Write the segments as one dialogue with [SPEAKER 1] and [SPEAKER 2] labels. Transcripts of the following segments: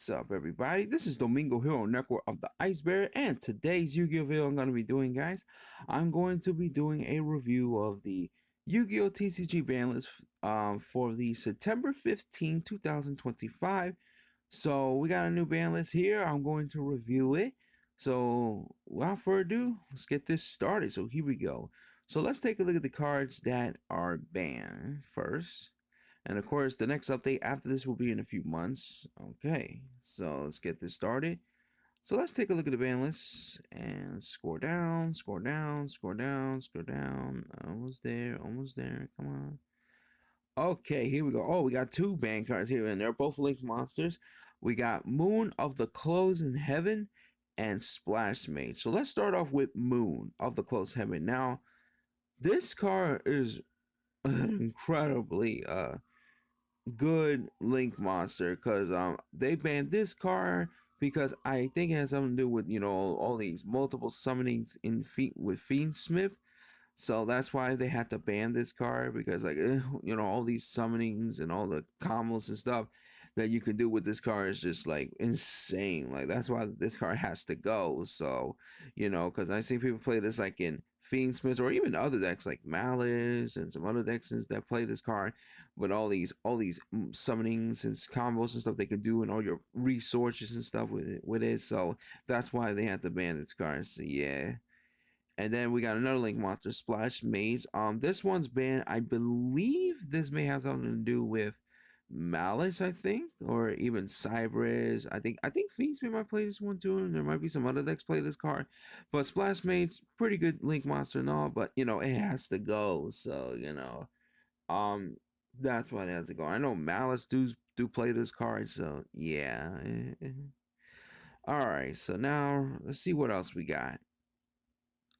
[SPEAKER 1] What's up, everybody? This is Domingo here on Network of the Ice Bear, and today's Yu-Gi-Oh video I'm going to be doing, guys, I'm going to be doing a review of the Yu-Gi-Oh Tcg Banlist for the September 15, 2025. So we got a new ban list here. I'm going to review it. So without further ado, let's get this started. So here we go. So let's take a look at the cards that are banned first. And of course, the next update after this will be in a few months. Okay, so let's get this started. So let's take a look at the ban list and score down, score down, score down, score down. Almost there, come on. Okay, here we go. Oh, we got two ban cards here, and they're both Link monsters. We got Moon of the Closed Heaven and Splash Mage. So let's start off with Moon of the Closed Heaven. Now, this card is an incredibly good Link monster, because they banned this card because I think it has something to do with, you know, all these multiple summonings in with Fiendsmith. So that's why they had to ban this card, because, like, you know, all these summonings and all the combos and stuff that you can do with this card is just like insane. Like, that's why this card has to go. So, you know, because I see people play this like in Fiendsmith or even other decks like Malice and some other decks that play this card, but all these summonings and combos and stuff they can do, and all your resources and stuff with it. So that's why they had to ban this card. So yeah. And then we got another Link monster, Splash Mage. This one's banned. I believe this may have something to do with Malice, I think, or even Cybers. I think Fiendsmith might play this one too, and there might be some other decks play this card. But Splash Mage, pretty good Link monster and all, but you know, it has to go. So, you know, that's why it has to go. I know Malice do play this card, so yeah. Alright, so now let's see what else we got.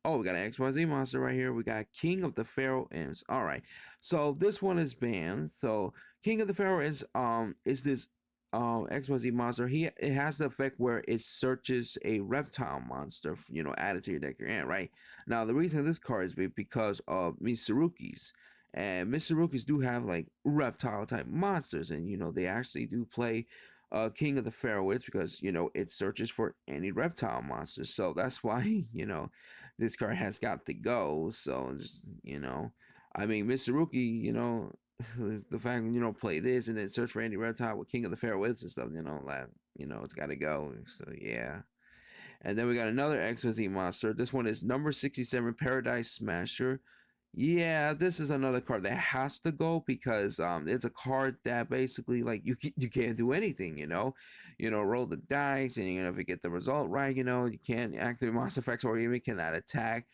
[SPEAKER 1] Oh, we got an XYZ monster right here. We got King of the Pharaoh Imps. All right. So this one is banned. So King of the Pharaoh is this XYZ monster. It has the effect where it searches a reptile monster, you know, added to your deck you're in, right? Now the reason this card is big because of Mitsurukis. And Mitsurukis do have like reptile type monsters, and you know, they actually do play King of the Pharaoh is, because, you know, it searches for any reptile monsters. So that's why, you know, this card has got to go. So just, you know, I mean, Mitsuruki, you know, the fact, you know, play this and then search for any reptile with King of the Pharaoh is and stuff, you know, that, you know, it's got to go. So yeah. And then we got another XYZ monster. This one is number 67, Paradise Smasher. Yeah, this is another card that has to go, because it's a card that basically, like, you can't do anything, you know, roll the dice, and you know, if you get the result right, you know, you can't activate monster effects or even cannot attack.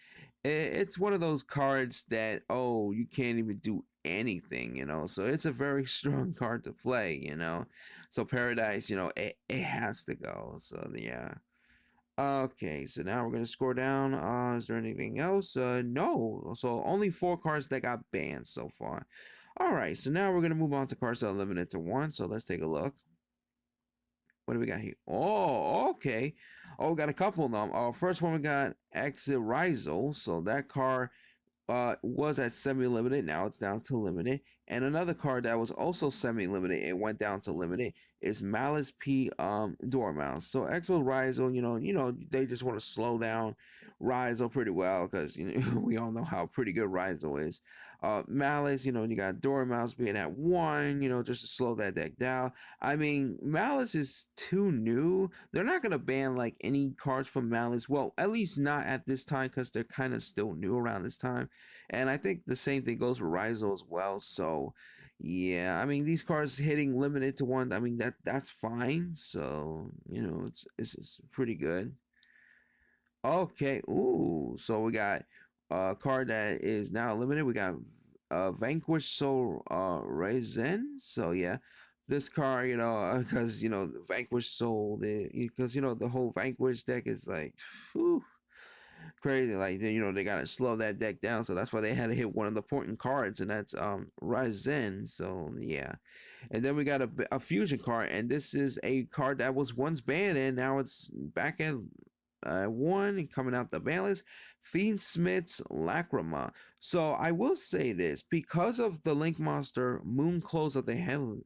[SPEAKER 1] It's one of those cards that, oh, you can't even do anything, you know, so it's a very strong card to play, you know. So Paradise, you know, it has to go. So yeah. Okay, so now we're gonna score down. Is there anything else? No. So only 4 cards that got banned so far. All right, so now we're gonna move on to cards that are limited to 1. So let's take a look. What do we got here? Oh, okay. Oh, we got a couple of them. First one we got Exit Rizal. So that card was at semi-limited. Now it's down to limited. And another card that was also semi-limited, it went down to limited, is Malice P Dormouse. So Exo Rizal, you know, they just want to slow down Rizal pretty well, because, you know, we all know how pretty good Rizal is. Malice, you know, you got Dormouse being at 1, you know, just to slow that deck down. I mean, Malice is too new. They're not gonna ban like any cards from Malice. Well, at least not at this time, because they're kind of still new around this time. And I think the same thing goes with Rizal as well. So yeah, I mean, these cards hitting limited to 1, I mean, that's fine. So, you know, it's pretty good. Okay, ooh, so we got a card that is now limited. We got Vanquish Soul Raizen. So yeah, this card, you know, because, you know, Vanquish Soul, because, you know, the whole Vanquish deck is like, whew, crazy. Like, you know, they gotta slow that deck down, so that's why they had to hit one of the important cards, and that's Raizen. So yeah. And then we got a fusion card, and this is a card that was once banned, and now it's back at 1 and coming out the ban list, Fiendsmith's Lacrima. So I will say this, because of the Link monster Moon Close of the Heaven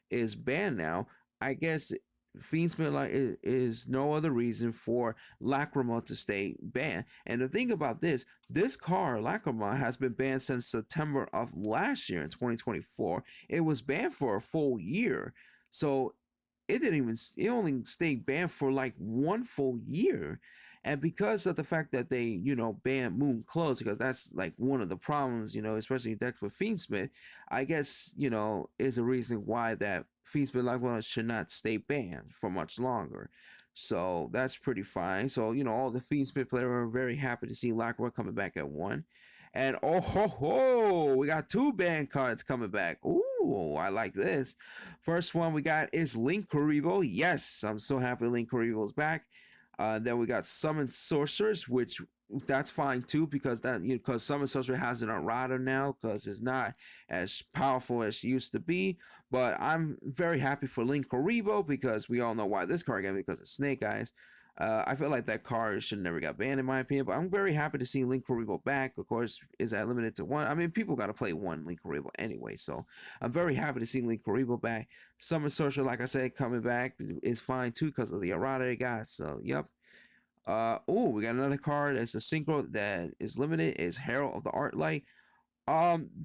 [SPEAKER 1] is banned now, I guess Fiendsmith like is no other reason for Lacrima to stay banned. And the thing about this car Lacrima has been banned since September of last year in 2024. It was banned for a full year, so it only stayed banned for like one full year. And because of the fact that they, banned Moon Clothes, because that's like one of the problems, especially decks with Fiendsmith, I guess, is a reason why that Fiendsmith Lifeblood should not stay banned for much longer. So that's pretty fine. So, all the Fiendsmith players are very happy to see Lacroix coming back at one. And oh ho ho, we got two band cards coming back. Ooh, I like this. First one we got is Linkuriboh. Yes, I'm so happy Linkuriboh's back. Then we got Summon Sorceress, which that's fine too, because because Summon Sorcerer has an errata now, because it's not as powerful as it used to be. But I'm very happy for Linkuriboh, because we all know why this card got, because of Snake Eyes. I feel like that card should never got banned in my opinion, but I'm very happy to see Linkuriboh back. Of course, is that limited to one? I mean, people got to play one Linkuriboh anyway, so I'm very happy to see Linkuriboh back. Summon Sorcerer, like I said, coming back is fine too, because of the errata they got. So yep. Oh, we got another card that's a synchro that is limited. Is Herald of the Arclight.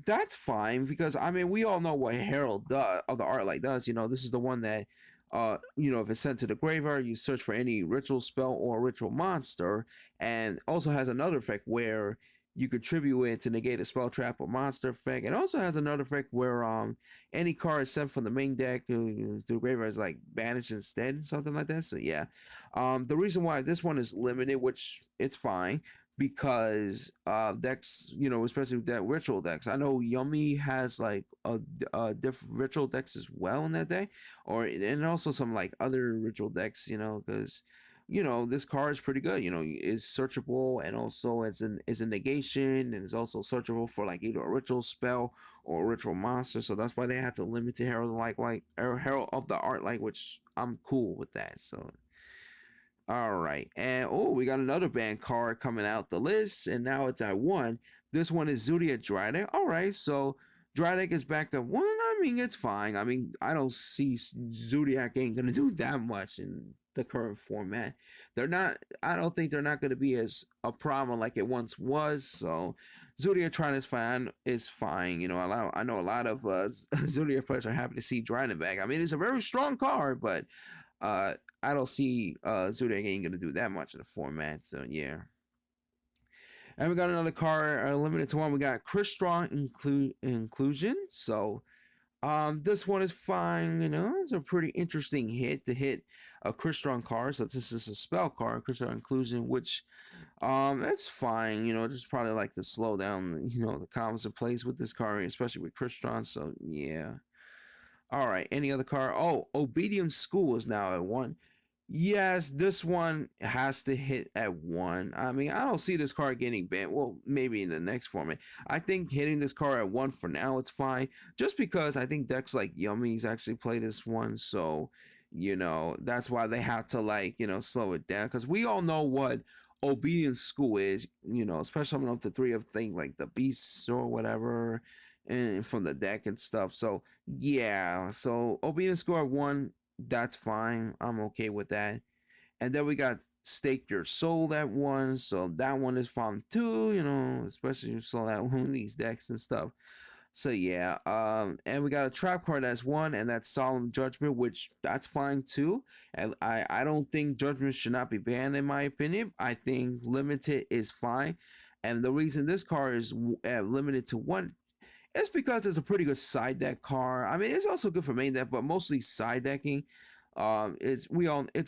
[SPEAKER 1] That's fine, because I mean we all know what Herald of the Arclight does. This is the one that if it's sent to the graveyard, you search for any ritual spell or ritual monster, and also has another effect where you contribute it to negate a spell trap or monster effect. It also has another effect where any card sent from the main deck to the graveyard is like banished instead, something like that. So yeah, the reason why this one is limited, which it's fine, because decks, especially that ritual decks. I know Yummy has like a different ritual decks as well in that deck, and also some like other ritual decks, because this card is pretty good. Is searchable, and also is a negation, and is also searchable for like either a ritual spell or a ritual monster. So that's why they had to limit to Herald or Herald of the Arclight, which I'm cool with that. So all right, and oh, we got another band card coming out the list, and now it's at one. This one is Zodiac Drydeck. All right, so Drydeck is back at one. I mean, it's fine. I mean, I don't see Zodiac ain't gonna do that much in the current format. They're not. I don't think they're not gonna be as a problem like it once was. So Zodiac Drydeck is fine. I know a lot of Zodiac players are happy to see Drydeck back. I mean, it's a very strong card, but I don't see Zodiac ain't gonna do that much in the format. So yeah. And we got another card limited to one. We got Crystron Inclusion. So this one is fine. It's a pretty interesting hit to hit a Crystron card. So this is a spell card, Crystron Inclusion, which it's fine. Just probably like to slow down the combos in place with this card, especially with Crystron. So yeah. All right. Any other card? Oh, Obedience School is now at one. Yes, this one has to hit at one. I mean, I don't see this card getting banned. Well, maybe in the next format. I think hitting this card at one for now, it's fine. Just because I think decks like Yummies actually play this one. So, that's why they have to slow it down. Because we all know what Obedience School is, especially up to three of things like the Beasts or whatever, and from the deck and stuff. So yeah, so Obedience School at one, that's fine. I'm okay with that. And then we got Stake Your Soul at one, so that one is fun too, especially if you saw that one these decks and stuff. So yeah, and we got a trap card that's one, and that's Solemn Judgment, which that's fine too. And I don't think Judgment should not be banned in my opinion. I think limited is fine, and the reason this card is limited to one, it's because it's a pretty good side deck card. I mean, it's also good for main deck, but mostly side decking. It's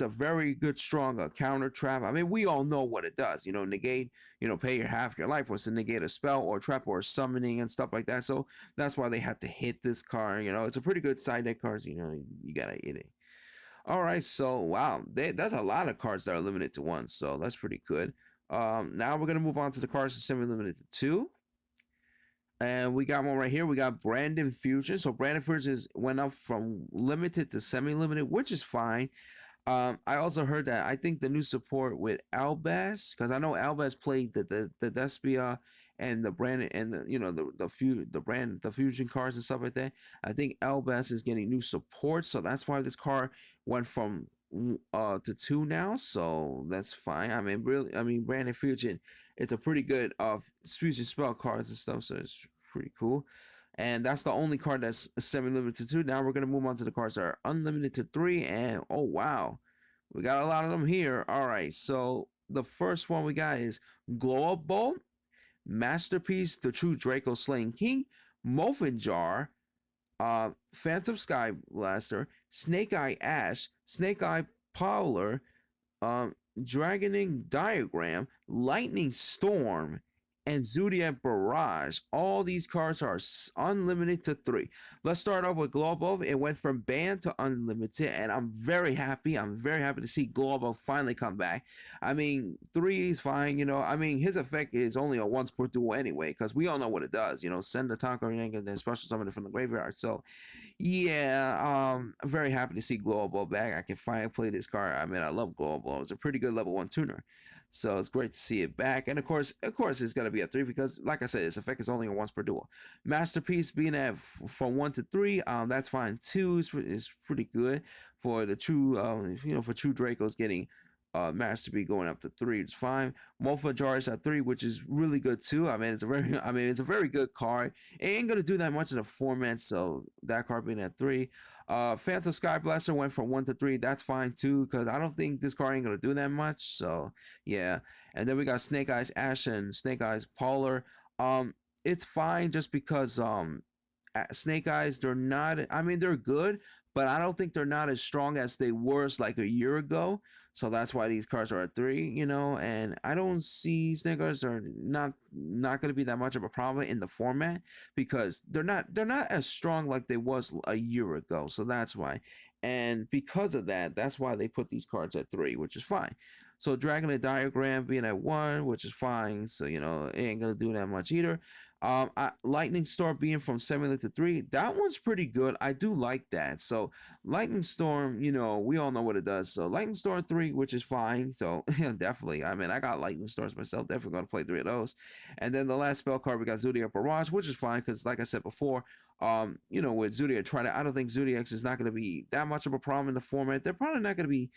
[SPEAKER 1] a very good strong counter trap. I mean, we all know what it does. Negate. Pay your half your life points to negate a spell or trap or summoning and stuff like that. So that's why they had to hit this card. It's a pretty good side deck card. You gotta hit it. All right, so wow, that's a lot of cards that are limited to one. So that's pretty good. Now we're gonna move on to the cards that semi-limited to two. And we got one right here. We got Brandon Fusion. So Brandon Fusion went up from limited to semi-limited, which is fine. I also heard that I think the new support with Albaz, because I know Albaz played the Despia and the Brandon and the Fusion cards and stuff like that. I think Albaz is getting new support, so that's why this card went from to 2 now, so that's fine. I mean, really, I mean, Brandon Fusion, it's a pretty good fusion spell cards and stuff, so it's pretty cool. And that's the only card that's semi-limited to 2. Now we're gonna move on to the cards that are unlimited to 3, and oh wow, we got a lot of them here. All right, so the first one we got is Glowable, Masterpiece, the True Draco Slaying King, Muffin Jar, Phantom Sky Blaster, Snake Eye Ash, Snake Eye Powler, Dragoning Diagram, Lightning Storm, and Zodiac Barrage. All these cards are unlimited to 3. Let's start off with Glowable. It went from banned to unlimited, and I'm very happy. I'm very happy to see Glowable finally come back. I mean, 3 is fine, you know. I mean, his effect is only a once per duel anyway, because we all know what it does. You know, send the Tonka Ring and then special summon it from the graveyard. So, yeah, I'm very happy to see Glowable back. I can finally play this card. I mean, I love Glowable. It's a pretty good level 1 tuner. So it's great to see it back. And of course, it's going to be a 3 because, like I said, its effect is only a once per duel. Masterpiece being at from 1 to 3, that's fine. 2 is pretty good for the true, you know, for true Dracos getting Masterpiece going up to 3. It's fine. Mofa Jar is at 3, which is really good too. I mean, it's a very good card. It ain't gonna do that much in the format, so that card being at 3. Phantom Sky Blaster went from 1 to 3. That's fine too, because I don't think this card ain't gonna do that much. So yeah. And then we got Snake Eyes Ash and Snake Eyes Polar. It's fine just because Snake Eyes, they're not, I mean, they're good, but I don't think they're not as strong as they were like a year ago. So that's why these cards are at 3, you know, and I don't see Snake Eyes are not going to be that much of a problem in the format because they're not as strong like they was a year ago. So that's why. And because of that, that's why they put these cards at 3, which is fine. So Dragon the Diagram being at 1, which is fine. So, you know, it ain't going to do that much either. Lightning Storm being from 7 to 3, that one's pretty good. I do like that. So Lightning Storm, you know, we all know what it does. So Lightning Storm 3, which is fine. So yeah, definitely. I mean, I got Lightning Storms myself. Definitely going to play 3 of those. And then the last spell card, we got Zodiac Barrage, which is fine because, like I said before, you know, with Zodiac, I don't think Zodiac is not going to be that much of a problem in the format. They're probably not going to be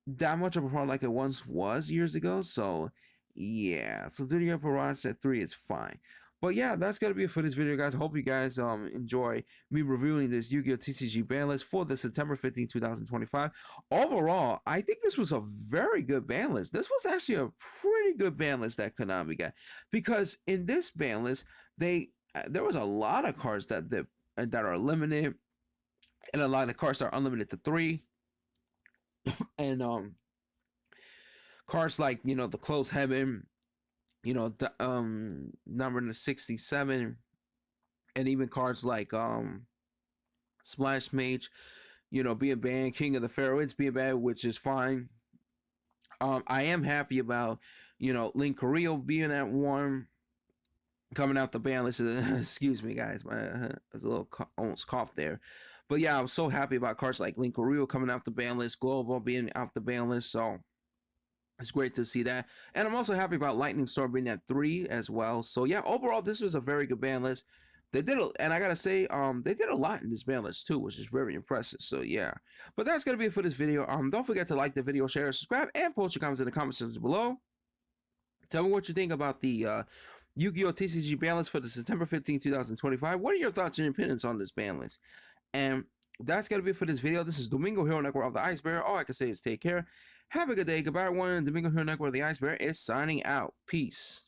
[SPEAKER 1] that much of a problem like it once was years ago. So yeah, so Zodiac Barrage at 3 is fine. But yeah, that's gonna be it for this video, guys. I hope you guys enjoy me reviewing this Yugioh Tcg ban list for the September 15, 2025. Overall, I think this was a very good ban list. This was actually a pretty good ban list that Konami got, because in this ban list, there was a lot of cards that are limited, and a lot of the cards are unlimited to 3, and cards like, you know, the Closed Heaven, you know, number 67, and even cards like Splash Mage, you know, being banned, King of the Pharaohs being banned, which is fine. I am happy about, you know, Linkuriboh being at 1, coming out the ban list. Excuse me, guys, I was a little almost cough there. But yeah, I was so happy about cards like Linkuriboh coming out the ban list, Global being out the ban list, so it's great to see that. And I'm also happy about Lightning Storm being at 3 as well. So yeah, overall, this was a very good ban list. They did, and I gotta say, they did a lot in this ban list too, which is very impressive. So yeah, but that's gonna be it for this video. Don't forget to like the video, share, subscribe, and post your comments in the comment section below. Tell me what you think about the Yugioh Tcg ban list for the September 15, 2025. What are your thoughts and opinions on this ban list? And that's gonna be it for this video. This is Domingo Hero Network of the Ice Bear. All I can say is take care. Have a good day. Goodbye, everyone. Domingo Hero Network of the Ice Bear is signing out. Peace.